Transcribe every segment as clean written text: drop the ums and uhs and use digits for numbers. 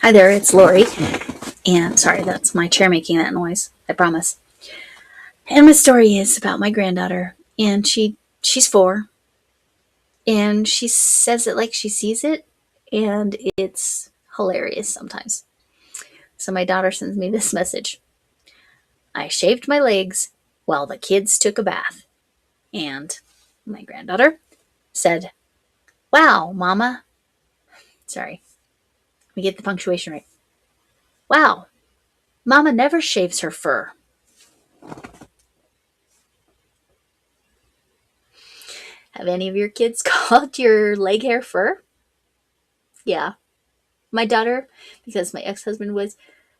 Hi there, it's Lori. And sorry, that's my chair making that noise. I promise. And my story is about my granddaughter. And she's 4. And she says it like she sees it. And it's hilarious sometimes. So my daughter sends me this message. I shaved my legs while the kids took a bath. And my granddaughter said, "Wow, Mama." Sorry, let me get the punctuation right. "Wow, Mama never shaves her fur." Have any of your kids called your leg hair fur? Yeah. My daughter, because my ex-husband was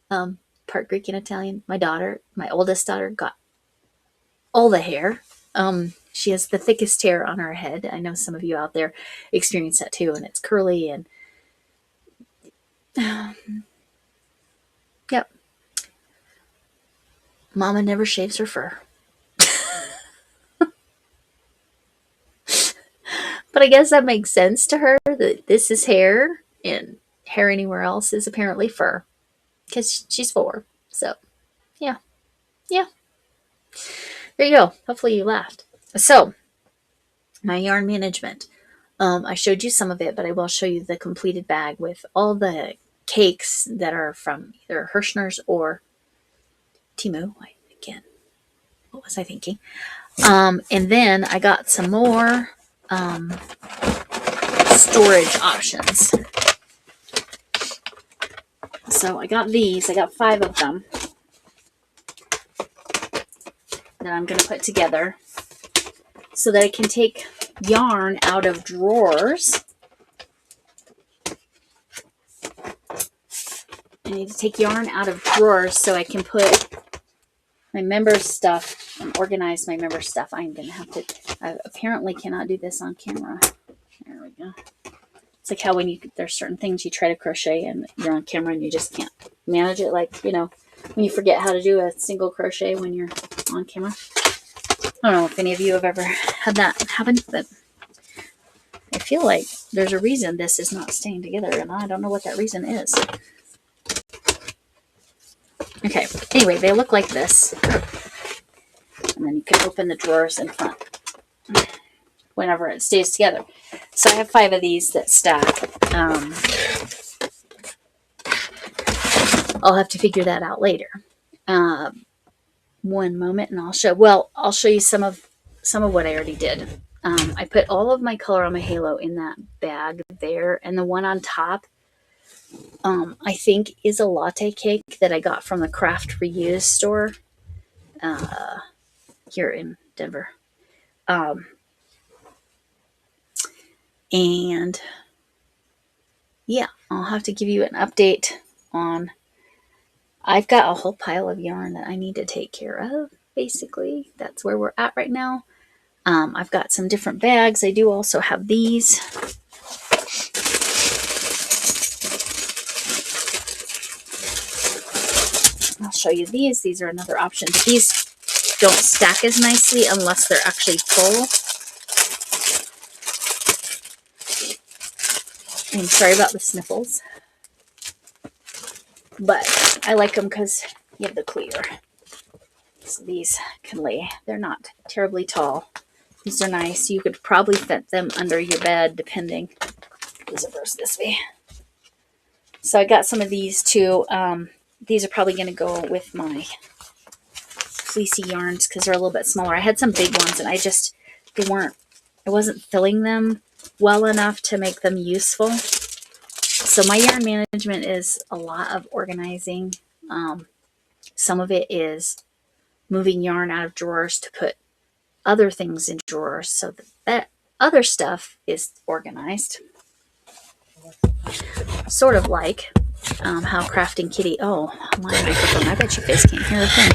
part Greek and Italian, my oldest daughter, got all the hair. She has the thickest hair on her head. I know some of you out there experience that too, and it's curly and yep. Mama never shaves her fur. But I guess that makes sense to her that this is hair and hair anywhere else is apparently fur because she's 4. So, yeah. Yeah. There you go. Hopefully you laughed. So, my yarn management. I showed you some of it, but I will show you the completed bag with all the cakes that are from either Hirschner's or Timu. Again, what was I thinking? And then I got some more storage options. So I got these. I got 5 of them that I'm going to put together so that I can take yarn out of drawers. I need to take yarn out of drawers so I can put my member stuff and organize my member stuff. I'm going to have to, I apparently cannot do this on camera. There we go. It's like how when there's certain things you try to crochet and you're on camera and you just can't manage it. Like, when you forget how to do a single crochet when you're on camera. I don't know if any of you have ever had that happen, but I feel like there's a reason this is not staying together, and I don't know what that reason is. Okay, anyway, they look like this. And then you can open the drawers in front whenever it stays together. So I have 5 of these that stack. I'll have to figure that out later. One moment, and I'll show you some of what I already did. I put all of my color on my halo in that bag there, and the one on top, I think, is a latte cake that I got from the Craft Reuse store here in Denver. And yeah, I'll have to give you an update on. I've got a whole pile of yarn that I need to take care of. Basically, that's where we're at right now. I've got some different bags. I do also have these. I'll show you these. These are another option. But these don't stack as nicely unless they're actually full. I'm sorry about the sniffles. But I like them because you have the clear. So these can lay. They're not terribly tall. These are nice. You could probably fit them under your bed depending. The zipper's this way. So I got some of these too. These are probably going to go with my fleecy yarns because they're a little bit smaller. I had some big ones and I wasn't filling them well enough to make them useful. So my yarn management is a lot of organizing. Some of it is moving yarn out of drawers to put other things in drawers so that other stuff is organized. Sort of like how Crafting Kitty. Oh, my microphone. I bet you guys can't hear a thing.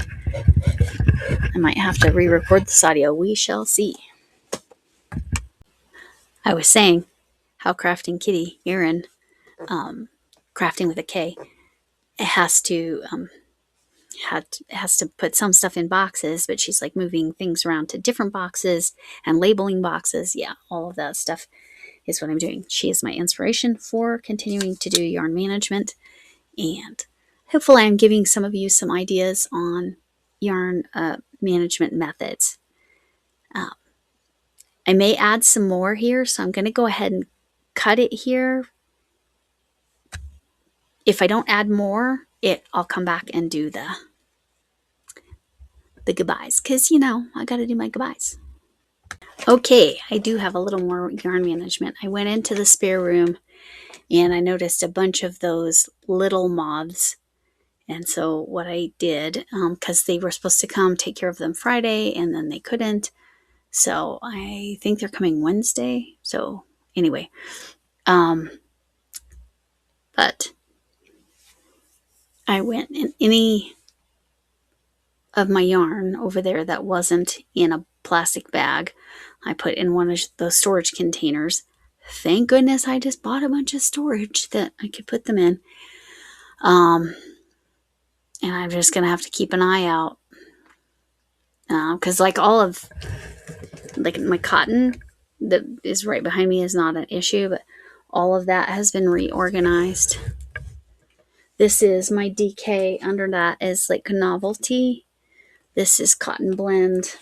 I might have to re-record this audio. We shall see. I was saying how Crafting Kitty, Erin, crafting with a K, it has to put some stuff in boxes, but she's like moving things around to different boxes and labeling boxes. Yeah, all of that stuff is what I'm doing. She is my inspiration for continuing to do yarn management. And hopefully I'm giving some of you some ideas on yarn management methods. I may add some more here, so I'm going to go ahead and cut it here. If I don't add more, I'll come back and do the goodbyes, because, I got to do my goodbyes. Okay, I do have a little more yarn management. I went into the spare room and I noticed a bunch of those little moths. And so what I did, because they were supposed to come take care of them Friday and then they couldn't. So I think they're coming Wednesday. So anyway, but I went in any of my yarn over there that wasn't in a plastic bag, I put in one of those storage containers. Thank goodness I just bought a bunch of storage that I could put them in. And I'm just going to have to keep an eye out. Because like all of, like my cotton that is right behind me is not an issue, but all of that has been reorganized. This is my DK. Under that is like a novelty. This is cotton blend.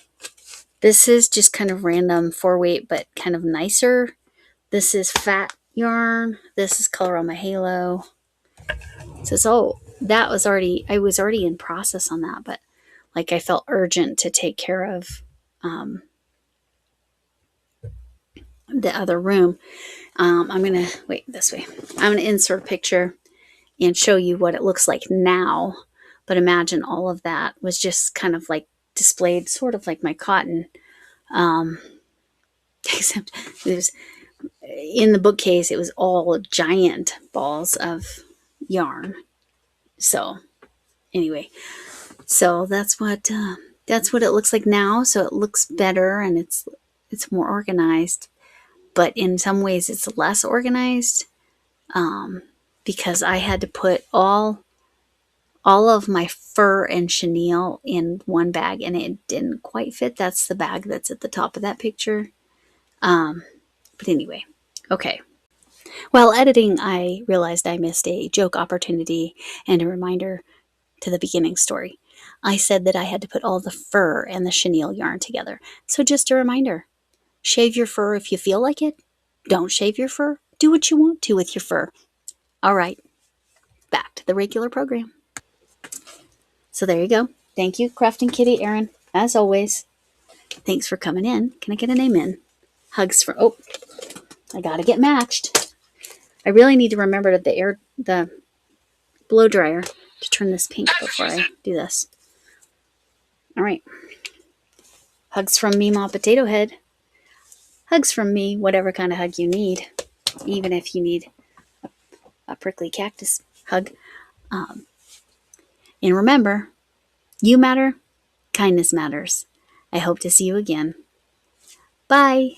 This is just kind of random 4-weight, but kind of nicer. This is fat yarn. This is Color on My Halo. So that was already, I was already in process on that, but like I felt urgent to take care of the other room. I'm going to, wait this way. I'm going to insert a picture and show you what it looks like now. But imagine all of that was just kind of like displayed, sort of like my cotton. Except it was in the bookcase, it was all giant balls of yarn. So anyway, so that's what it looks like now. So it looks better and it's more organized, but in some ways it's less organized because I had to put all of my fur and chenille in one bag and it didn't quite fit. That's the bag that's at the top of that picture. But anyway, okay. While editing, I realized I missed a joke opportunity and a reminder to the beginning story. I said that I had to put all the fur and the chenille yarn together. So just a reminder, shave your fur if you feel like it. Don't shave your fur. Do what you want to with your fur. All right, back to the regular program. So there you go. Thank you, Crafting Kitty Erin, as always. Thanks for coming in. Can I get an amen? Hugs for, oh, I gotta get matched. I really need to remember the blow dryer to turn this pink before I do this. All right. Hugs from me, Ma Potato Head. Hugs from me, whatever kind of hug you need. Even if you need a prickly cactus hug. And remember, you matter, kindness matters. I hope to see you again. Bye.